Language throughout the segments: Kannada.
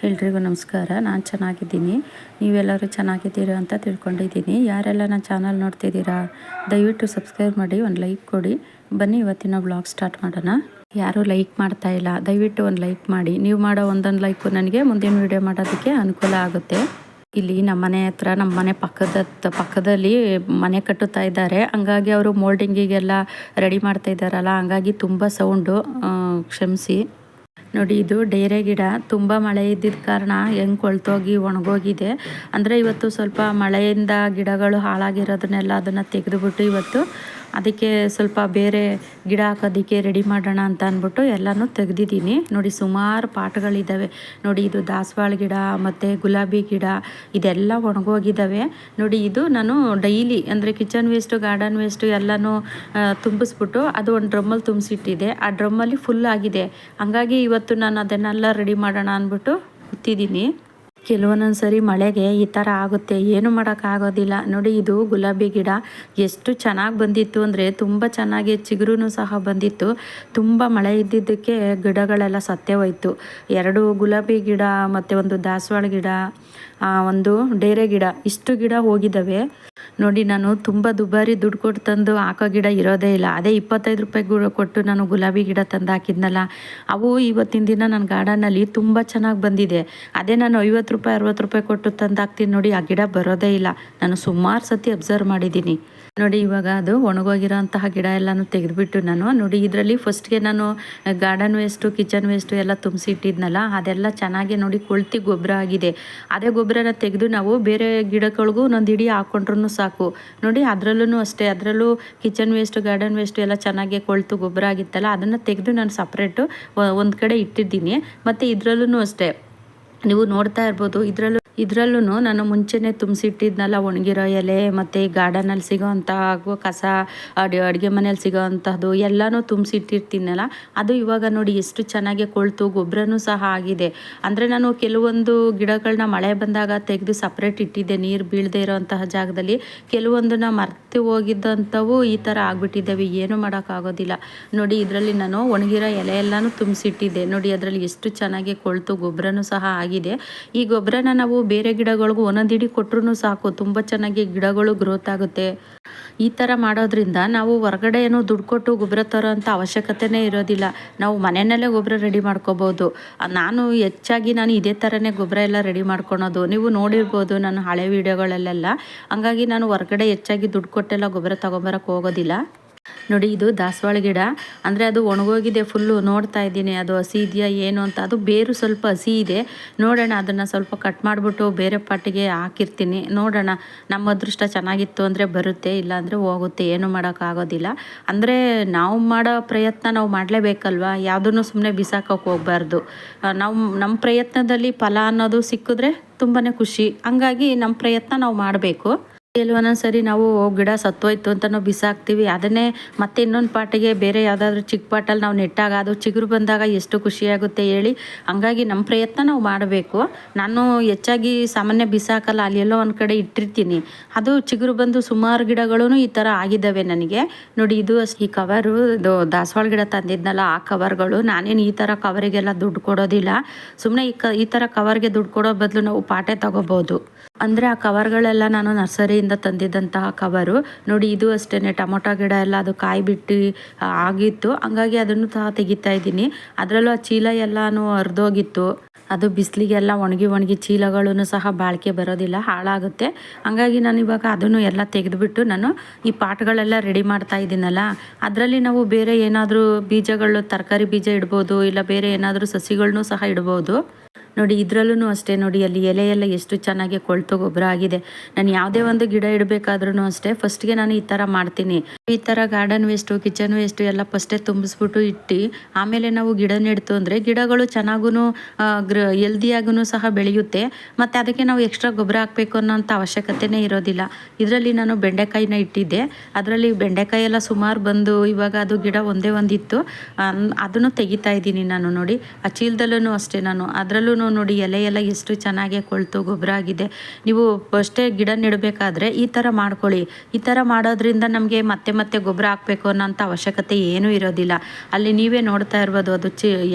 ಎಲ್ರಿಗೂ ನಮಸ್ಕಾರ. ನಾನು ಚೆನ್ನಾಗಿದ್ದೀನಿ, ನೀವೆಲ್ಲರೂ ಚೆನ್ನಾಗಿದ್ದೀರಾ ಅಂತ ತಿಳ್ಕೊಂಡಿದ್ದೀನಿ. ಯಾರೆಲ್ಲ ನನ್ನ ಚಾನಲ್ ನೋಡ್ತಿದ್ದೀರಾ ದಯವಿಟ್ಟು ಸಬ್ಸ್ಕ್ರೈಬ್ ಮಾಡಿ, ಒಂದು ಲೈಕ್ ಕೊಡಿ. ಬನ್ನಿ ಇವತ್ತಿನ ವ್ಲಾಗ್ ಸ್ಟಾರ್ಟ್ ಮಾಡೋಣ. ಯಾರೂ ಲೈಕ್ ಮಾಡ್ತಾ ಇಲ್ಲ, ದಯವಿಟ್ಟು ಒಂದು ಲೈಕ್ ಮಾಡಿ. ನೀವು ಮಾಡೋ ಒಂದೊಂದು ಲೈಕು ನನಗೆ ಮುಂದಿನ ವೀಡಿಯೋ ಮಾಡೋದಕ್ಕೆ ಅನುಕೂಲ ಆಗುತ್ತೆ. ಇಲ್ಲಿ ನಮ್ಮ ಮನೆ ಹತ್ರ, ನಮ್ಮ ಮನೆ ಪಕ್ಕದಲ್ಲಿ ಮನೆ ಕಟ್ಟುತ್ತಾ ಇದ್ದಾರೆ. ಹಂಗಾಗಿ ಅವರು ಮೋಲ್ಡಿಂಗಿಗೆಲ್ಲ ರೆಡಿ ಮಾಡ್ತಾ ಇದ್ದಾರಲ್ಲ, ಹಂಗಾಗಿ ತುಂಬ ಸೌಂಡು, ಕ್ಷಮಿಸಿ. ನೋಡಿ, ಇದು ಡೇರೆ ಗಿಡ. ತುಂಬ ಮಳೆ ಇದ್ದಿದ್ದ ಕಾರಣ ಹೆಂಗೆ ಕೊಳ್ತೋಗಿ ಒಣಗೋಗಿದೆ. ಅಂದರೆ ಇವತ್ತು ಸ್ವಲ್ಪ ಮಳೆಯಿಂದ ಗಿಡಗಳು ಹಾಳಾಗಿರೋದನ್ನೆಲ್ಲ ಅದನ್ನು ತೆಗೆದುಬಿಟ್ಟು ಇವತ್ತು ಅದಕ್ಕೆ ಸ್ವಲ್ಪ ಬೇರೆ ಗಿಡ ಹಾಕೋದಕ್ಕೆ ರೆಡಿ ಮಾಡೋಣ ಅಂತ ಅಂದ್ಬಿಟ್ಟು ಎಲ್ಲನೂ ತೆಗೆದಿದ್ದೀನಿ. ನೋಡಿ, ಸುಮಾರು ಪಾಟ್ಗಳಿದ್ದಾವೆ. ನೋಡಿ, ಇದು ದಾಸವಾಳ ಗಿಡ ಮತ್ತು ಗುಲಾಬಿ ಗಿಡ ಇದೆಲ್ಲ ಒಣಗೋಗಿದ್ದಾವೆ. ನೋಡಿ, ಇದು ನಾನು ಡೈಲಿ ಅಂದರೆ ಕಿಚನ್ ವೇಸ್ಟು, ಗಾರ್ಡನ್ ವೇಸ್ಟು ಎಲ್ಲನೂ ತುಂಬಿಸ್ಬಿಟ್ಟು ಅದು ಒಂದು ಡ್ರಮ್ಮಲ್ಲಿ ತುಂಬಿಸಿಟ್ಟಿದೆ. ಆ ಡ್ರಮ್ಮಲ್ಲಿ ಫುಲ್ ಆಗಿದೆ. ಹಂಗಾಗಿ ಇವತ್ತು ನಾನು ಅದನ್ನೆಲ್ಲ ರೆಡಿ ಮಾಡೋಣ ಅಂದ್ಬಿಟ್ಟು ಕೂತಿದ್ದೀನಿ. ಕೆಲವೊಂದೊಂದು ಸರಿ ಮಳೆಗೆ ಈ ಥರ ಆಗುತ್ತೆ, ಏನು ಮಾಡೋಕ್ಕಾಗೋದಿಲ್ಲ. ನೋಡಿ, ಇದು ಗುಲಾಬಿ ಗಿಡ ಎಷ್ಟು ಚೆನ್ನಾಗಿ ಬಂದಿತ್ತು ಅಂದರೆ ತುಂಬ ಚೆನ್ನಾಗಿ ಚಿಗುರು ಸಹ ಬಂದಿತ್ತು. ತುಂಬ ಮಳೆ ಇದ್ದಿದ್ದಕ್ಕೆ ಗಿಡಗಳೆಲ್ಲ ಸತ್ತೇ ಹೋಯ್ತು. 2 ಗುಲಾಬಿ ಗಿಡ ಮತ್ತು ಒಂದು ದಾಸವಾಳ ಗಿಡ, ಒಂದು ಡೇರೆ ಗಿಡ, ಇಷ್ಟು ಗಿಡ ಹೋಗಿದ್ದಾವೆ. ನೋಡಿ, ನಾನು ತುಂಬ ದುಬಾರಿ ದುಡ್ಡು ಕೊಟ್ಟು ತಂದು ಹಾಕೋ ಗಿಡ ಇರೋದೇ ಇಲ್ಲ. ಅದೇ 25 ರೂಪಾಯಿ ಕೊಟ್ಟು ನಾನು ಗುಲಾಬಿ ಗಿಡ ತಂದು ಹಾಕಿದ್ನಲ್ಲ, ಅವು ಇವತ್ತಿನ ದಿನ ನನ್ನ ಗಾರ್ಡನಲ್ಲಿ ತುಂಬ ಚೆನ್ನಾಗಿ ಬಂದಿದೆ. ಅದೇ ನಾನು 50 ರೂಪಾಯಿ 60 ರೂಪಾಯಿ ಕೊಟ್ಟು ತಂದು ಹಾಕ್ತೀನಿ ನೋಡಿ, ಆ ಗಿಡ ಬರೋದೇ ಇಲ್ಲ. ನಾನು ಸುಮಾರು ಸತಿ ಅಬ್ಸರ್ವ್ ಮಾಡಿದ್ದೀನಿ. ನೋಡಿ, ಇವಾಗ ಅದು ಒಣಗೋಗಿರೋ ಅಂತಹ ಗಿಡ ಎಲ್ಲನೂ ತೆಗೆದುಬಿಟ್ಟು ನಾನು ನೋಡಿ, ಇದರಲ್ಲಿ ಫಸ್ಟ್ಗೆ ನಾನು ಗಾರ್ಡನ್ ವೇಸ್ಟು, ಕಿಚನ್ ವೇಸ್ಟು ಎಲ್ಲ ತುಂಬಿಸಿ ಇಟ್ಟಿದ್ನಲ್ಲ, ಅದೆಲ್ಲ ಚೆನ್ನಾಗಿ ನೋಡಿ ಕೊಳ್ತಿ ಗೊಬ್ಬರ ಆಗಿದೆ. ಅದೇ ಗೊಬ್ಬರನ ತೆಗೆದು ನಾವು ಬೇರೆ ಗಿಡಗಳಿಗೂ ಒಂದೊಂದು ಇಡೀ ಹಾಕ್ಕೊಂಡ್ರೂ ಸಾಕು. ನೋಡಿ, ಅದರಲ್ಲೂ ಅಷ್ಟೇ, ಅದರಲ್ಲೂ ಕಿಚನ್ ವೇಸ್ಟು, ಗಾರ್ಡನ್ ವೇಸ್ಟು ಎಲ್ಲ ಚೆನ್ನಾಗಿ ಕೊಳ್ತು ಗೊಬ್ಬರ ಆಗಿತ್ತಲ್ಲ, ಅದನ್ನು ತೆಗೆದು ನಾನು ಸಪ್ರೇಟು ಒಂದು ಕಡೆ ಇಟ್ಟಿದ್ದೀನಿ. ಮತ್ತು ಇದರಲ್ಲೂ ಅಷ್ಟೇ, ನೀವು ನೋಡ್ತಾ ಇರ್ಬೋದು, ಇದರಲ್ಲೂ ನಾನು ಮುಂಚೆನೇ ತುಂಬಿಸಿಟ್ಟಿದ್ನಲ್ಲ ಒಣಗಿರೋ ಎಲೆ ಮತ್ತು ಈ ಗಾರ್ಡನಲ್ಲಿ ಸಿಗೋ ಅಂಥ ಕಸ, ಅಡುಗೆ ಮನೇಲಿ ಸಿಗೋ ಅಂಥದ್ದು ಎಲ್ಲನೂ ತುಂಬಿಸಿಟ್ಟಿರ್ತೀನಲ್ಲ, ಅದು ಇವಾಗ ನೋಡಿ ಎಷ್ಟು ಚೆನ್ನಾಗಿ ಕೊಳ್ತು ಗೊಬ್ಬರನೂ ಸಹ ಆಗಿದೆ. ಅಂದರೆ ನಾನು ಕೆಲವೊಂದು ಗಿಡಗಳನ್ನ ಮಳೆ ಬಂದಾಗ ತೆಗೆದು ಸಪ್ರೇಟ್ ಇಟ್ಟಿದ್ದೆ ನೀರು ಬೀಳದೇ ಇರೋಂತಹ ಜಾಗದಲ್ಲಿ. ಕೆಲವೊಂದನ್ನ ಮರ್ತು ಹೋಗಿದ್ದಂಥವು ಈ ಥರ ಆಗಿಬಿಟ್ಟಿದ್ದಾವೆ, ಏನೂ ಮಾಡೋಕ್ಕಾಗೋದಿಲ್ಲ. ನೋಡಿ, ಇದರಲ್ಲಿ ನಾನು ಒಣಗಿರೋ ಎಲೆ ಎಲ್ಲನೂ ತುಂಬಿಸಿಟ್ಟಿದ್ದೆ. ನೋಡಿ, ಅದರಲ್ಲಿ ಎಷ್ಟು ಚೆನ್ನಾಗಿ ಕೊಳ್ತು ಗೊಬ್ಬರನೂ ಸಹ ಆಗಿದೆ. ಈ ಗೊಬ್ಬರನ ನಾವು ಬೇರೆ ಗಿಡಗಳಿಗೂ ಒಂದೊಂದಿಡಿ ಕೊಟ್ಟರು ಸಾಕು, ತುಂಬ ಚೆನ್ನಾಗಿ ಗಿಡಗಳು ಗ್ರೋತ್ ಆಗುತ್ತೆ. ಈ ಥರ ಮಾಡೋದ್ರಿಂದ ನಾವು ಹೊರಗಡೆ ಏನೋ ದುಡ್ಡು ಕೊಟ್ಟು ಗೊಬ್ಬರ ತರೋ ಅಂಥ ಅವಶ್ಯಕತೆನೇ ಇರೋದಿಲ್ಲ. ನಾವು ಮನೆಯಲ್ಲೇ ಗೊಬ್ಬರ ರೆಡಿ ಮಾಡ್ಕೋಬೋದು. ನಾನು ಇದೇ ಥರನೇ ಗೊಬ್ಬರ ಎಲ್ಲ ರೆಡಿ ಮಾಡ್ಕೊಳೋದು ನೀವು ನೋಡಿರ್ಬೋದು ನಾನು ಹಳೆ ವೀಡಿಯೋಗಳಲ್ಲೆಲ್ಲ. ಹಂಗಾಗಿ ನಾನು ಹೊರಗಡೆ ಹೆಚ್ಚಾಗಿ ದುಡ್ಡು ಕೊಟ್ಟೆಲ್ಲ ಗೊಬ್ಬರ ತೊಗೊಂಬರಕ್ಕೆ ಹೋಗೋದಿಲ್ಲ. ನೋಡಿ, ಇದು ದಾಸವಾಳ ಗಿಡ. ಅಂದರೆ ಅದು ಒಣಗೋಗಿದೆ ಫುಲ್ಲು. ನೋಡ್ತಾ ಇದ್ದೀನಿ ಅದು ಹಸಿ ಇದೆಯಾ ಏನು ಅಂತ. ಅದು ಬೇರು ಸ್ವಲ್ಪ ಹಸಿ ಇದೆ. ನೋಡೋಣ, ಅದನ್ನು ಸ್ವಲ್ಪ ಕಟ್ ಮಾಡಿಬಿಟ್ಟು ಬೇರೆ ಪಾಟಿಗೆ ಹಾಕಿರ್ತೀನಿ. ನೋಡೋಣ, ನಮ್ಮ ಅದೃಷ್ಟ ಚೆನ್ನಾಗಿತ್ತು ಅಂದರೆ ಬರುತ್ತೆ, ಇಲ್ಲಾಂದರೆ ಹೋಗುತ್ತೆ. ಏನೂ ಮಾಡೋಕ್ಕಾಗೋದಿಲ್ಲ. ಅಂದರೆ ನಾವು ಮಾಡೋ ಪ್ರಯತ್ನ ನಾವು ಮಾಡಲೇಬೇಕಲ್ವ, ಯಾವುದನ್ನು ಸುಮ್ಮನೆ ಬಿಸಾಕೋಕೆ ಹೋಗಬಾರ್ದು. ನಮ್ಮ ಪ್ರಯತ್ನದಲ್ಲಿ ಫಲ ಅನ್ನೋದು ಸಿಕ್ಕಿದ್ರೆ ತುಂಬಾ ಖುಷಿ. ಹಂಗಾಗಿ ನಮ್ಮ ಪ್ರಯತ್ನ ನಾವು ಮಾಡಬೇಕು. ಕೆಲವೊಂದೊಂದು ಸರಿ ನಾವು ಗಿಡ ಸತ್ತೋಯ್ತು ಅಂತ ನಾವು ಬಿಸಾಕ್ತೀವಿ. ಅದನ್ನೇ ಮತ್ತೆ ಇನ್ನೊಂದು ಪಾಟಿಗೆ ಬೇರೆ ಯಾವುದಾದ್ರೂ ಚಿಕ್ಕ ಪಾಟಲ್ಲಿ ನಾವು ನೆಟ್ಟಾಗ ಅದು ಚಿಗುರು ಬಂದಾಗ ಎಷ್ಟು ಖುಷಿಯಾಗುತ್ತೆ ಹೇಳಿ. ಹಂಗಾಗಿ ನಮ್ಮ ಪ್ರಯತ್ನ ನಾವು ಮಾಡಬೇಕು. ನಾನು ಹೆಚ್ಚಾಗಿ ಸಾಮಾನ್ಯ ಬಿಸಾಕಲ್ಲ, ಅಲ್ಲಿ ಎಲ್ಲೋ ಒಂದು ಕಡೆ ಇಟ್ಟಿರ್ತೀನಿ. ಅದು ಚಿಗುರು ಬಂದು ಸುಮಾರು ಗಿಡಗಳೂ ಈ ಥರ ಆಗಿದ್ದಾವೆ ನನಗೆ. ನೋಡಿ, ಇದು ಈ ಕವರು, ಇದು ದಾಸವಾಳ ಗಿಡ ತಂದಿದ್ನಲ್ಲ, ಆ ಕವರ್ಗಳು. ನಾನೇನು ಈ ಥರ ಕವರಿಗೆಲ್ಲ ದುಡ್ಡು ಕೊಡೋದಿಲ್ಲ. ಸುಮ್ಮನೆ ಈ ಥರ ಕವರ್ಗೆ ದುಡ್ಡು ಕೊಡೋ ಬದಲು ನಾವು ಪಾಟೆ ತೊಗೋಬೋದು. ಅಂದರೆ ಆ ಕವರ್ಗಳೆಲ್ಲ ನಾನು ನರ್ಸರಿಯಿಂದ ತಂದಿದ್ದಂತಹ ಕವರು. ನೋಡಿ, ಇದು ಅಷ್ಟೇ, ಟೊಮೊಟೊ ಗಿಡ ಎಲ್ಲ ಅದು ಕಾಯಿ ಬಿಟ್ಟು ಆಗಿತ್ತು. ಹಂಗಾಗಿ ಅದನ್ನು ಸಹ ತೆಗಿತಾ ಇದ್ದೀನಿ. ಅದರಲ್ಲೂ ಆ ಚೀಲ ಎಲ್ಲನೂ ಹರಿದೋಗಿತ್ತು. ಅದು ಬಿಸಿಲಿಗೆಲ್ಲ ಒಣಗಿ ಚೀಲಗಳೂ ಸಹ ಬಾಳಿಕೆ ಬರೋದಿಲ್ಲ, ಹಾಳಾಗುತ್ತೆ. ಹಂಗಾಗಿ ನಾನು ಇವಾಗ ಅದನ್ನು ಎಲ್ಲ ತೆಗೆದುಬಿಟ್ಟು ನಾನು ಈ ಪಾಟ್ಗಳೆಲ್ಲ ರೆಡಿ ಮಾಡ್ತಾ ಇದ್ದೀನಲ್ಲ, ಅದರಲ್ಲಿ ನಾವು ಬೇರೆ ಏನಾದರೂ ಬೀಜಗಳು, ತರಕಾರಿ ಬೀಜ ಇಡ್ಬೋದು, ಇಲ್ಲ ಬೇರೆ ಏನಾದರೂ ಸಸಿಗಳನ್ನೂ ಸಹ ಇಡ್ಬೋದು. ನೋಡಿ, ಇದರಲ್ಲೂ ಅಷ್ಟೇ. ನೋಡಿ, ಅಲ್ಲಿ ಎಲೆ ಎಲ್ಲ ಎಷ್ಟು ಚೆನ್ನಾಗಿ ಕೊಳ್ತು ಗೊಬ್ಬರ ಆಗಿದೆ. ನಾನು ಯಾವುದೇ ಒಂದು ಗಿಡ ಇಡಬೇಕಾದ್ರೂ ಅಷ್ಟೇ ಫಸ್ಟ್ಗೆ ನಾನು ಈ ಥರ ಮಾಡ್ತೀನಿ. ಈ ಥರ ಗಾರ್ಡನ್ ವೇಸ್ಟು, ಕಿಚನ್ ವೇಸ್ಟು ಎಲ್ಲ ಫಸ್ಟೇ ತುಂಬಿಸ್ಬಿಟ್ಟು ಇಟ್ಟು ಆಮೇಲೆ ನಾವು ಗಿಡ ನೆಡ್ತು ಅಂದರೆ ಗಿಡಗಳು ಚೆನ್ನಾಗೂ ಹೆಲ್ದಿಯಾಗೂ ಸಹ ಬೆಳೆಯುತ್ತೆ. ಮತ್ತು ಅದಕ್ಕೆ ನಾವು ಎಕ್ಸ್ಟ್ರಾ ಗೊಬ್ಬರ ಹಾಕಬೇಕು ಅನ್ನೋಂಥ ಅವಶ್ಯಕತೆನೇ ಇರೋದಿಲ್ಲ. ಇದರಲ್ಲಿ ನಾನು ಬೆಂಡೆಕಾಯಿನ ಇಟ್ಟಿದ್ದೆ. ಅದರಲ್ಲಿ ಬೆಂಡೆಕಾಯಿ ಎಲ್ಲ ಸುಮಾರು ಬಂದು ಇವಾಗ ಅದು ಗಿಡ ಒಂದೇ ಒಂದಿತ್ತು, ಅದನ್ನು ತೆಗಿತಾ ಇದ್ದೀನಿ ನಾನು. ನೋಡಿ, ಆ ಚೀಲದಲ್ಲೂ ಅಷ್ಟೇ, ನಾನು ಅದರಲ್ಲೂ ನೋಡಿ ಎಲೆ ಎಲ್ಲ ಎಷ್ಟು ಚೆನ್ನಾಗಿ ಕೊಳ್ತು ಗೊಬ್ಬರ ಆಗಿದೆ. ನೀವು ಫಸ್ಟೇ ಗಿಡ ನೆಡಬೇಕಾದ್ರೆ ಈ ಥರ ಮಾಡ್ಕೊಳ್ಳಿ. ಈ ಥರ ಮಾಡೋದ್ರಿಂದ ನಮಗೆ ಮತ್ತೆ ಮತ್ತೆ ಗೊಬ್ಬರ ಹಾಕಬೇಕು ಅನ್ನೋಂಥ ಅವಶ್ಯಕತೆ ಏನೂ ಇರೋದಿಲ್ಲ. ಅಲ್ಲಿ ನೀವೇ ನೋಡ್ತಾ ಇರ್ಬೋದು, ಅದು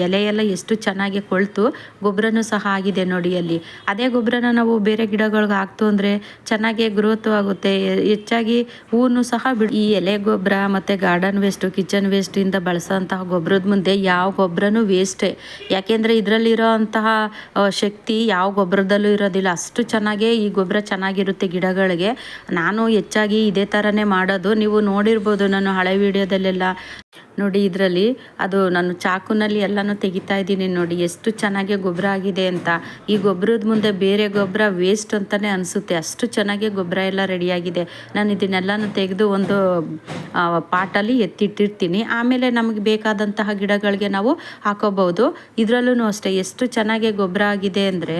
ಎಲೆ ಎಲ್ಲ ಎಷ್ಟು ಚೆನ್ನಾಗಿ ಕೊಳ್ತು ಗೊಬ್ಬರನೂ ಸಹ ಆಗಿದೆ ನೋಡಿ ಅಲ್ಲಿ. ಅದೇ ಗೊಬ್ಬರನ ನಾವು ಬೇರೆ ಗಿಡಗಳಿಗೆ ಹಾಕ್ತು ಅಂದರೆ ಚೆನ್ನಾಗಿ ಗ್ರೋತ್ ಆಗುತ್ತೆ, ಹೆಚ್ಚಾಗಿ ಹೂವು ಸಹ ಈ ಎಲೆ ಗೊಬ್ಬರ ಮತ್ತು ಗಾರ್ಡನ್ ವೇಸ್ಟು, ಕಿಚನ್ ವೇಸ್ಟಿಂದ ಬಳಸೋಂತಹ ಗೊಬ್ಬರದ ಮುಂದೆ ಯಾವ ಗೊಬ್ಬರನೂ ವೇಸ್ಟೇ. ಯಾಕೆಂದರೆ ಇದರಲ್ಲಿರೋ ಅಂತಹ ಶಕ್ತಿ ಯಾವ ಗೊಬ್ಬರದಲ್ಲೂ ಇರೋದಿಲ್ಲ. ಅಷ್ಟು ಚೆನ್ನಾಗೇ ಈ ಗೊಬ್ಬರ ಚೆನ್ನಾಗಿರುತ್ತೆ ಗಿಡಗಳಿಗೆ. ನಾನು ಹೆಚ್ಚಾಗಿ ಇದೇ ಥರನೇ ಮಾಡೋದು. ನೀವು ನೋಡಿರ್ಬೋದು ನಾನು ಹಳೆ ವಿಡಿಯೋದಲ್ಲೆಲ್ಲ ನೋಡಿ, ಇದರಲ್ಲಿ ಅದು ನಾನು ಚಾಕುನಲ್ಲಿ ಎಲ್ಲನೂ ತೆಗಿತಾ ಇದ್ದೀನಿ ನೋಡಿ, ಎಷ್ಟು ಚೆನ್ನಾಗಿ ಗೊಬ್ಬರ ಆಗಿದೆ ಅಂತ. ಈ ಗೊಬ್ಬರದ ಮುಂದೆ ಬೇರೆ ಗೊಬ್ಬರ ವೇಸ್ಟ್ ಅಂತಲೇ ಅನಿಸುತ್ತೆ, ಅಷ್ಟು ಚೆನ್ನಾಗಿ ಗೊಬ್ಬರ ಎಲ್ಲ ರೆಡಿಯಾಗಿದೆ. ನಾನು ಇದನ್ನೆಲ್ಲನೂ ತೆಗೆದು ಒಂದು ಪಾಟಲ್ಲಿ ಎತ್ತಿಟ್ಟಿರ್ತೀನಿ. ಆಮೇಲೆ ನಮಗೆ ಬೇಕಾದಂತಹ ಗಿಡಗಳಿಗೆ ನಾವು ಹಾಕೋಬಹುದು. ಇದರಲ್ಲೂ ಅಷ್ಟೇ ಎಷ್ಟು ಚೆನ್ನಾಗಿ ಗೊಬ್ಬರ ಆಗಿದೆ ಅಂದರೆ,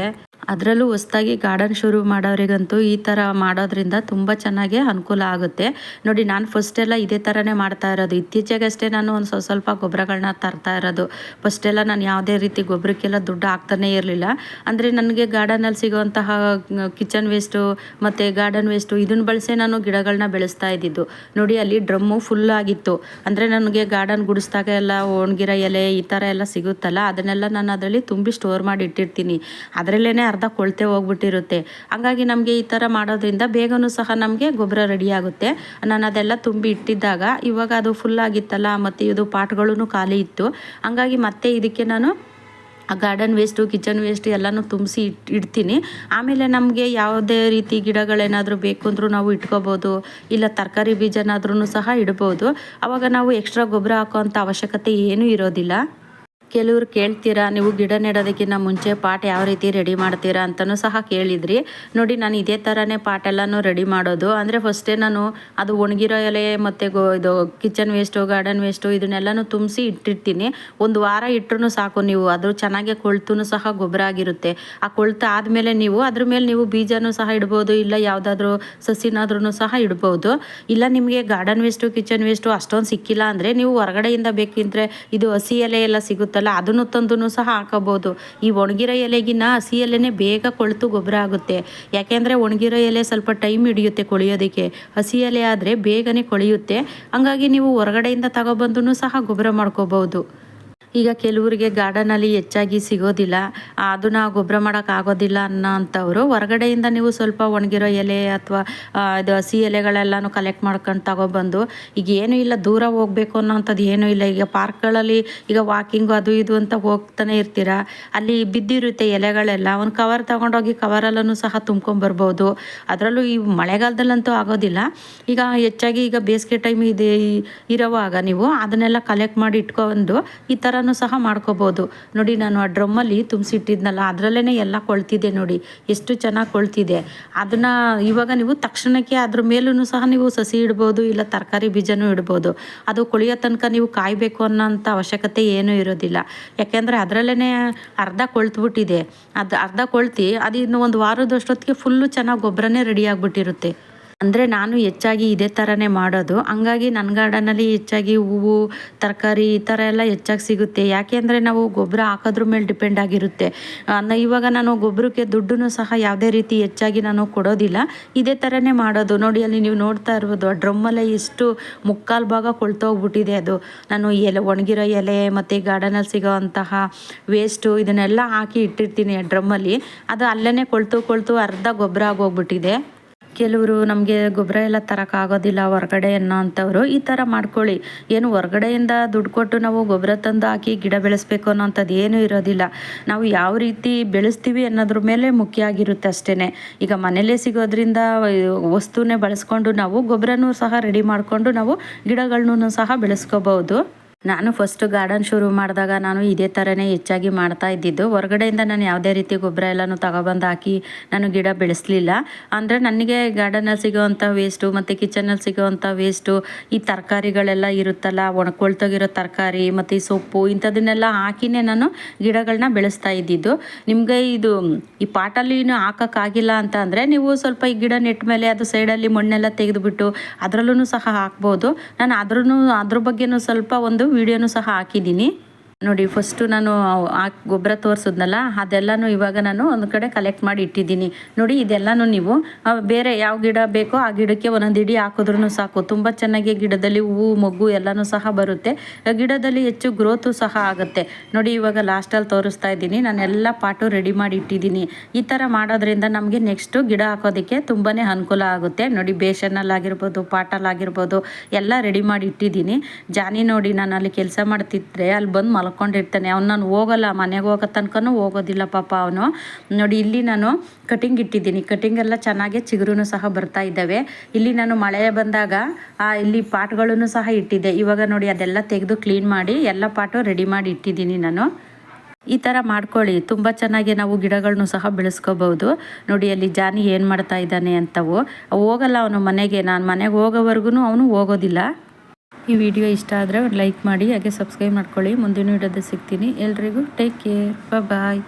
ಅದರಲ್ಲೂ ಹೊಸದಾಗಿ ಗಾರ್ಡನ್ ಶುರು ಮಾಡೋರಿಗಂತೂ ಈ ಥರ ಮಾಡೋದ್ರಿಂದ ತುಂಬ ಚೆನ್ನಾಗಿ ಅನುಕೂಲ ಆಗುತ್ತೆ ನೋಡಿ. ನಾನು ಫಸ್ಟೆಲ್ಲ ಇದೇ ಥರನೇ ಮಾಡ್ತಾ ಇರೋದು. ಇತ್ತೀಚೆಗಷ್ಟೇ ನಾನು ಒಂದು ಸ್ವಲ್ಪ ಗೊಬ್ಬರಗಳನ್ನ ತರ್ತಾ ಇರೋದು. ಫಸ್ಟೆಲ್ಲ ನಾನು ಯಾವುದೇ ರೀತಿ ಗೊಬ್ಬರಕ್ಕೆಲ್ಲ ದುಡ್ಡು ಹಾಕ್ತಾನೇ ಇರಲಿಲ್ಲ. ಅಂದರೆ ನನಗೆ ಗಾರ್ಡನಲ್ಲಿ ಸಿಗೋವಂತಹ ಕಿಚನ್ ವೇಸ್ಟು ಮತ್ತು ಗಾರ್ಡನ್ ವೇಸ್ಟು ಇದನ್ನು ಬಳಸೇ ನಾನು ಗಿಡಗಳನ್ನ ಬೆಳೆಸ್ತಾ ಇದ್ದಿದ್ದು ನೋಡಿ. ಅಲ್ಲಿ ಡ್ರಮ್ಮು ಫುಲ್ ಆಗಿತ್ತು. ಅಂದರೆ ನನಗೆ ಗಾರ್ಡನ್ ಗುಡಿಸ್ದಾಗ ಎಲ್ಲ ಒಣಗಿರೋ ಎಲೆ ಈ ಥರ ಎಲ್ಲ ಸಿಗುತ್ತಲ್ಲ, ಅದನ್ನೆಲ್ಲ ನಾನು ಅದರಲ್ಲಿ ತುಂಬಿ ಸ್ಟೋರ್ ಮಾಡಿ ಇಟ್ಟಿರ್ತೀನಿ. ಅದರಲ್ಲೇ ಅರ್ಧ ಕೊಳ್ತೆ ಹೋಗ್ಬಿಟ್ಟಿರುತ್ತೆ. ಹಂಗಾಗಿ ನಮಗೆ ಈ ಥರ ಮಾಡೋದ್ರಿಂದ ಬೇಗನೂ ಸಹ ನಮಗೆ ಗೊಬ್ಬರ ರೆಡಿ ಆಗುತ್ತೆ. ನಾನು ಅದೆಲ್ಲ ತುಂಬಿ ಇಟ್ಟಿದ್ದಾಗ ಇವಾಗ ಅದು ಫುಲ್ ಆಗಿತ್ತಲ್ಲ, ಮತ್ತು ಇದು ಪಾಟ್ಗಳೂ ಖಾಲಿ ಇತ್ತು. ಹಂಗಾಗಿ ಮತ್ತೆ ಇದಕ್ಕೆ ನಾನು ಗಾರ್ಡನ್ ವೇಸ್ಟು, ಕಿಚನ್ ವೇಸ್ಟ್ ಎಲ್ಲನೂ ತುಂಬಿಸಿ ಇಡ್ತೀನಿ. ಆಮೇಲೆ ನಮಗೆ ಯಾವುದೇ ರೀತಿ ಗಿಡಗಳೇನಾದರೂ ಬೇಕು ಅಂದರೂ ನಾವು ಇಟ್ಕೋಬೋದು, ಇಲ್ಲ ತರಕಾರಿ ಬೀಜನಾದ್ರೂ ಸಹ ಇಡ್ಬೋದು. ಆವಾಗ ನಾವು ಎಕ್ಸ್ಟ್ರಾ ಗೊಬ್ಬರ ಹಾಕೋವಂಥ ಅವಶ್ಯಕತೆ ಏನೂ ಇರೋದಿಲ್ಲ. ಕೆಲವ್ರು ಕೇಳ್ತೀರಾ, ನೀವು ಗಿಡ ನೆಡೋದಕ್ಕಿಂತ ಮುಂಚೆ ಪಾಟ್ ಯಾವ ರೀತಿ ರೆಡಿ ಮಾಡ್ತೀರಾ ಅಂತಲೂ ಸಹ ಕೇಳಿದ್ರಿ ನೋಡಿ. ನಾನು ಇದೇ ಥರನೇ ಪಾಟ್ ಎಲ್ಲನೂ ರೆಡಿ ಮಾಡೋದು. ಅಂದರೆ ಫಸ್ಟೇ ನಾನು ಅದು ಒಣಗಿರೋ ಎಲೆ ಮತ್ತು ಇದು ಕಿಚನ್ ವೇಸ್ಟು, ಗಾರ್ಡನ್ ವೇಸ್ಟು ಇದನ್ನೆಲ್ಲನೂ ತುಂಬಿಸಿ ಇಟ್ಟಿರ್ತೀನಿ. ಒಂದು ವಾರ ಇಟ್ಟರೂ ಸಾಕು. ನೀವು ಅದು ಚೆನ್ನಾಗೆ ಕೊಳ್ತೂ ಸಹ ಗೊಬ್ಬರ ಆಗಿರುತ್ತೆ. ಆ ಕೊಳ್ತು ಆದಮೇಲೆ ನೀವು ಅದ್ರ ಮೇಲೆ ನೀವು ಬೀಜನೂ ಸಹ ಇಡ್ಬೋದು, ಇಲ್ಲ ಯಾವುದಾದ್ರೂ ಸಸಿನಾದ್ರೂ ಸಹ ಇಡ್ಬೋದು. ಇಲ್ಲ ನಿಮಗೆ ಗಾರ್ಡನ್ ವೇಸ್ಟು, ಕಿಚನ್ ವೇಸ್ಟು ಅಷ್ಟೊಂದು ಸಿಕ್ಕಿಲ್ಲ ಅಂದರೆ ನೀವು ಹೊರಗಡೆಯಿಂದ ಬೇಕಿದ್ರೆ ಇದು ಹಸಿ ಎಲೆ ಎಲ್ಲ ಸಿಗುತ್ತಲ್ಲ, ಅದನ್ನು ತಂದು ಸಹ ಹಾಕೋಬಹುದು. ಈ ಒಣಗಿರೋ ಎಲೆಗಿನ್ನ ಹಸಿ ಎಲೆನೇ ಬೇಗ ಕೊಳ್ತು ಗೊಬ್ಬರ ಆಗುತ್ತೆ. ಯಾಕೆಂದರೆ ಒಣಗಿರೋ ಎಲೆ ಸ್ವಲ್ಪ ಟೈಮ್ ಹಿಡಿಯುತ್ತೆ ಕೊಳೆಯೋದಕ್ಕೆ, ಹಸಿ ಎಲೆ ಆದರೆ ಬೇಗನೆ ಕೊಳೆಯುತ್ತೆ. ಹಂಗಾಗಿ ನೀವು ಹೊರಗಡೆಯಿಂದ ತಗೊಬಂದು ಸಹ ಗೊಬ್ಬರ ಮಾಡ್ಕೋಬಹುದು. ಈಗ ಕೆಲವರಿಗೆ ಗಾರ್ಡನಲ್ಲಿ ಹೆಚ್ಚಾಗಿ ಸಿಗೋದಿಲ್ಲ, ಅದನ್ನು ಗೊಬ್ಬರ ಮಾಡೋಕ್ಕಾಗೋದಿಲ್ಲ ಅನ್ನೋಂಥವ್ರು ಹೊರಗಡೆಯಿಂದ ನೀವು ಸ್ವಲ್ಪ ಒಣಗಿರೋ ಎಲೆ ಅಥವಾ ಇದು ಹಸಿ ಎಲೆಗಳೆಲ್ಲನೂ ಕಲೆಕ್ಟ್ ಮಾಡ್ಕೊಂಡು ತಗೊಬಂದು, ಈಗ ಏನೂ ಇಲ್ಲ ದೂರ ಹೋಗಬೇಕು ಅನ್ನೋಂಥದ್ದು ಏನೂ ಇಲ್ಲ. ಈಗ ಪಾರ್ಕ್ಗಳಲ್ಲಿ ಈಗ ವಾಕಿಂಗು ಅದು ಇದು ಅಂತ ಹೋಗ್ತಾನೆ ಇರ್ತೀರ, ಅಲ್ಲಿ ಬಿದ್ದಿರುತ್ತೆ ಎಲೆಗಳೆಲ್ಲ. ಒಂದು ಕವರ್ ತೊಗೊಂಡೋಗಿ ಕವರಲ್ಲೂ ಸಹ ತುಂಬ್ಕೊಂಬರ್ಬೋದು. ಅದರಲ್ಲೂ ಈ ಮಳೆಗಾಲದಲ್ಲಂತೂ ಆಗೋದಿಲ್ಲ. ಈಗ ಹೆಚ್ಚಾಗಿ ಈಗ ಬೇಸಿಗೆ ಟೈಮ್ ಇದೆ ಇರೋವಾಗ ನೀವು ಅದನ್ನೆಲ್ಲ ಕಲೆಕ್ಟ್ ಮಾಡಿ ಇಟ್ಕೊಂಡು ಈ ಥರ ಸಹ ಮಾಡ್ಕೋಬಹುದು ನೋಡಿ. ನಾನು ಆ ಡ್ರಮ್ಮಲ್ಲಿ ತುಂಬಿಸಿಟ್ಟಿದ್ನಲ್ಲ, ಅದರಲ್ಲೇ ಎಲ್ಲ ಕೊಳ್ತಿದೆ ನೋಡಿ, ಎಷ್ಟು ಚೆನ್ನಾಗಿ ಕೊಳ್ತಿದೆ. ಅದನ್ನು ಇವಾಗ ನೀವು ತಕ್ಷಣಕ್ಕೆ ಅದ್ರ ಮೇಲೂ ಸಹ ನೀವು ಸಸಿ ಇಡ್ಬೋದು, ಇಲ್ಲ ತರಕಾರಿ ಬೀಜನೂ ಇಡ್ಬೋದು. ಅದು ಕೊಳೆಯೋ ತನಕ ನೀವು ಕಾಯಬೇಕು ಅನ್ನೋಂಥ ಅವಶ್ಯಕತೆ ಏನೂ ಇರೋದಿಲ್ಲ. ಯಾಕೆಂದರೆ ಅದರಲ್ಲೇ ಅರ್ಧ ಕೊಳ್ತ್ಬಿಟ್ಟಿದೆ. ಅದು ಅರ್ಧ ಕೊಳ್ತಿ ಅದು ಇನ್ನು ಒಂದು ವಾರದಷ್ಟೊತ್ತಿಗೆ ಫುಲ್ಲು ಚೆನ್ನಾಗಿ ಗೊಬ್ಬರನೇ ರೆಡಿ ಆಗಿಬಿಟ್ಟಿರುತ್ತೆ. ಅಂದರೆ ನಾನು ಹೆಚ್ಚಾಗಿ ಇದೇ ಥರನೇ ಮಾಡೋದು. ಹಂಗಾಗಿ ನನ್ನ ಗಾರ್ಡನಲ್ಲಿ ಹೆಚ್ಚಾಗಿ ಹೂವು, ತರಕಾರಿ ಈ ಥರ ಎಲ್ಲ ಹೆಚ್ಚಾಗಿ ಸಿಗುತ್ತೆ. ಯಾಕೆ ಅಂದರೆ ನಾವು ಗೊಬ್ಬರ ಹಾಕೋದ್ರ ಮೇಲೆ ಡಿಪೆಂಡ್ ಆಗಿರುತ್ತೆ. ಇವಾಗ ನಾನು ಗೊಬ್ಬರಕ್ಕೆ ದುಡ್ಡನ್ನು ಸಹ ಯಾವುದೇ ರೀತಿ ಹೆಚ್ಚಾಗಿ ನಾನು ಕೊಡೋದಿಲ್ಲ, ಇದೇ ಥರನೇ ಮಾಡೋದು ನೋಡಿ. ಅಲ್ಲಿ ನೀವು ನೋಡ್ತಾ ಇರ್ಬೋದು, ಆ ಡ್ರಮ್ಮಲ್ಲೇ ಎಷ್ಟು ಮುಕ್ಕಾಲು ಭಾಗ ಕೊಳ್ತೋಗ್ಬಿಟ್ಟಿದೆ. ಅದು ನಾನು ಒಣಗಿರೋ ಎಲೆ ಮತ್ತು ಗಾರ್ಡನಲ್ಲಿ ಸಿಗೋ ಅಂತಹ ವೇಸ್ಟು ಇದನ್ನೆಲ್ಲ ಹಾಕಿ ಇಟ್ಟಿರ್ತೀನಿ ಆ ಡ್ರಮ್ಮಲ್ಲಿ. ಅದು ಅಲ್ಲೇ ಕೊಳ್ತು ಅರ್ಧ ಗೊಬ್ಬರ ಆಗೋಗ್ಬಿಟ್ಟಿದೆ. ಕೆಲವರು ನಮಗೆ ಗೊಬ್ಬರ ಎಲ್ಲ ತರೋಕ್ಕಾಗೋದಿಲ್ಲ ಹೊರಗಡೆ ಅನ್ನೋಂಥವ್ರು ಈ ಥರ ಮಾಡ್ಕೊಳ್ಳಿ. ಏನು ಹೊರಗಡೆಯಿಂದ ದುಡ್ಡು ಕೊಟ್ಟು ನಾವು ಗೊಬ್ಬರ ತಂದು ಹಾಕಿ ಗಿಡ ಬೆಳೆಸ್ಬೇಕು ಅನ್ನೋಂಥದ್ದು ಏನೂ ಇರೋದಿಲ್ಲ. ನಾವು ಯಾವ ರೀತಿ ಬೆಳೆಸ್ತೀವಿ ಅನ್ನೋದ್ರ ಮೇಲೆ ಮುಖ್ಯ ಆಗಿರುತ್ತೆ ಅಷ್ಟೇ. ಈಗ ಮನೇಲೇ ಸಿಗೋದ್ರಿಂದ ವಸ್ತುನೇ ಬಳಸ್ಕೊಂಡು ನಾವು ಗೊಬ್ಬರನೂ ಸಹ ರೆಡಿ ಮಾಡಿಕೊಂಡು ನಾವು ಗಿಡಗಳನ್ನೂ ಸಹ ಬೆಳೆಸ್ಕೋಬಹುದು. ನಾನು ಫಸ್ಟ್ ಗಾರ್ಡನ್ ಶುರು ಮಾಡಿದಾಗ ನಾನು ಇದೇ ಥರನೇ ಹೆಚ್ಚಾಗಿ ಮಾಡ್ತಾ ಇದ್ದಿದ್ದು. ಹೊರಗಡೆಯಿಂದ ನಾನು ಯಾವುದೇ ರೀತಿ ಗೊಬ್ಬರ ಎಲ್ಲನೂ ತಗೊಬಂದು ಹಾಕಿ ನಾನು ಗಿಡ ಬೆಳೆಸಲಿಲ್ಲ. ಅಂದರೆ ನನಗೆ ಗಾರ್ಡನಲ್ಲಿ ಸಿಗೋವಂಥ ವೇಸ್ಟು ಮತ್ತು ಕಿಚನಲ್ಲಿ ಸಿಗೋವಂಥ ವೇಸ್ಟು, ಈ ತರಕಾರಿಗಳೆಲ್ಲ ಇರುತ್ತಲ್ಲ, ಒಣಕೊಳ್ತೋಗಿರೋ ತರಕಾರಿ ಮತ್ತು ಈ ಸೊಪ್ಪು ಇಂಥದನ್ನೆಲ್ಲ ಹಾಕಿನೇ ನಾನು ಗಿಡಗಳನ್ನ ಬೆಳೆಸ್ತಾ ಇದ್ದಿದ್ದು. ನಿಮಗೆ ಇದು ಈ ಪಾಟಲ್ಲಿ ಹಾಕೋಕ್ಕಾಗಿಲ್ಲ ಅಂತ ಅಂದರೆ ನೀವು ಸ್ವಲ್ಪ ಈ ಗಿಡ ನೆಟ್ಟ ಮೇಲೆ ಅದು ಸೈಡಲ್ಲಿ ಮಣ್ಣೆಲ್ಲ ತೆಗೆದುಬಿಟ್ಟು ಅದರಲ್ಲೂ ಸಹ ಹಾಕ್ಬೋದು. ನಾನು ಅದ್ರ ಬಗ್ಗೆನೂ ಸ್ವಲ್ಪ ಒಂದು ವಿಡಿಯೋನೂ ಸಹ ಹಾಕಿದ್ದೀನಿ. ನೋಡಿ ಫಸ್ಟು ನಾನು ಗೊಬ್ಬರ ತೋರಿಸಿದ್ನಲ್ಲ ಅದೆಲ್ಲನೂ ಇವಾಗ ನಾನು ಒಂದು ಕಡೆ ಕಲೆಕ್ಟ್ ಮಾಡಿ ಇಟ್ಟಿದ್ದೀನಿ. ನೋಡಿ ಇದೆಲ್ಲನೂ ನೀವು ಬೇರೆ ಯಾವ ಗಿಡ ಬೇಕೋ ಆ ಗಿಡಕ್ಕೆ ಒಂದೊಂದು ಇಡಿ ಹಾಕಿದ್ರೂ ಸಾಕು, ತುಂಬ ಚೆನ್ನಾಗಿ ಗಿಡದಲ್ಲಿ ಹೂವು ಮೊಗ್ಗು ಎಲ್ಲನೂ ಸಹ ಬರುತ್ತೆ, ಗಿಡದಲ್ಲಿ ಹೆಚ್ಚು ಗ್ರೋತು ಸಹ ಆಗುತ್ತೆ. ನೋಡಿ ಇವಾಗ ಲಾಸ್ಟಲ್ಲಿ ತೋರಿಸ್ತಾ ಇದ್ದೀನಿ, ನಾನೆಲ್ಲ ಪಾಟು ರೆಡಿ ಮಾಡಿ ಇಟ್ಟಿದ್ದೀನಿ. ಈ ಥರ ಮಾಡೋದ್ರಿಂದ ನಮಗೆ ನೆಕ್ಸ್ಟು ಗಿಡ ಹಾಕೋದಕ್ಕೆ ತುಂಬಾ ಅನುಕೂಲ ಆಗುತ್ತೆ. ನೋಡಿ ಬೇಷನ್ನಲ್ಲಾಗಿರ್ಬೋದು ಪಾಟಲ್ಲಾಗಿರ್ಬೋದು ಎಲ್ಲ ರೆಡಿ ಮಾಡಿ ಇಟ್ಟಿದ್ದೀನಿ. ಜಾನಿ ನೋಡಿ ನಾನು ಅಲ್ಲಿ ಕೆಲಸ ಮಾಡ್ತಿದ್ರೆ ಅಲ್ಲಿ ಬಂದು ಮಲ್ಕೊಂಡಿರ್ತಾನೆ, ಅವ್ನು ನಾನು ಹೋಗಲ್ಲ, ಮನೆಗೆ ಹೋಗೋ ತನಕನೂ ಹೋಗೋದಿಲ್ಲ ಪಾಪ ಅವನು. ನೋಡಿ ಇಲ್ಲಿ ನಾನು ಕಟಿಂಗ್ ಇಟ್ಟಿದ್ದೀನಿ, ಕಟಿಂಗ್ ಎಲ್ಲ ಚೆನ್ನಾಗಿ ಚಿಗುರು ಸಹ ಬರ್ತಾ ಇದ್ದಾವೆ. ಇಲ್ಲಿ ನಾನು ಮಳೆ ಬಂದಾಗ ಇಲ್ಲಿ ಪಾಟ್ಗಳನ್ನು ಸಹ ಇಟ್ಟಿದ್ದೆ. ಇವಾಗ ನೋಡಿ ಅದೆಲ್ಲ ತೆಗೆದು ಕ್ಲೀನ್ ಮಾಡಿ ಎಲ್ಲ ಪಾಟು ರೆಡಿ ಮಾಡಿ ಇಟ್ಟಿದ್ದೀನಿ ನಾನು. ಈ ಥರ ಮಾಡ್ಕೊಳ್ಳಿ, ತುಂಬ ಚೆನ್ನಾಗಿ ನಾವು ಗಿಡಗಳನ್ನು ಸಹ ಬೆಳೆಸ್ಕೋಬಹುದು. ನೋಡಿ ಅಲ್ಲಿ ಜಾನಿ ಏನು ಮಾಡ್ತಾ ಇದ್ದಾನೆ ಅಂತವು, ಹೋಗಲ್ಲ ಅವನು ಮನೆಗೆ, ನಾನು ಮನೆಗೆ ಹೋಗೋವರೆಗೂ ಅವನು ಹೋಗೋದಿಲ್ಲ. ಈ ವಿಡಿಯೋ ಇಷ್ಟ ಆದರೆ ಒಂದು ಲೈಕ್ ಮಾಡಿ, ಹಾಗೆ ಸಬ್ಸ್ಕ್ರೈಬ್ ಮಾಡ್ಕೊಳ್ಳಿ. ಮುಂದಿನ ವಿಡಿಯೋದಲ್ಲಿ ಸಿಗ್ತೀನಿ. ಎಲ್ರಿಗೂ ಟೇಕ್ ಕೇರ್, ಬಾಯ್.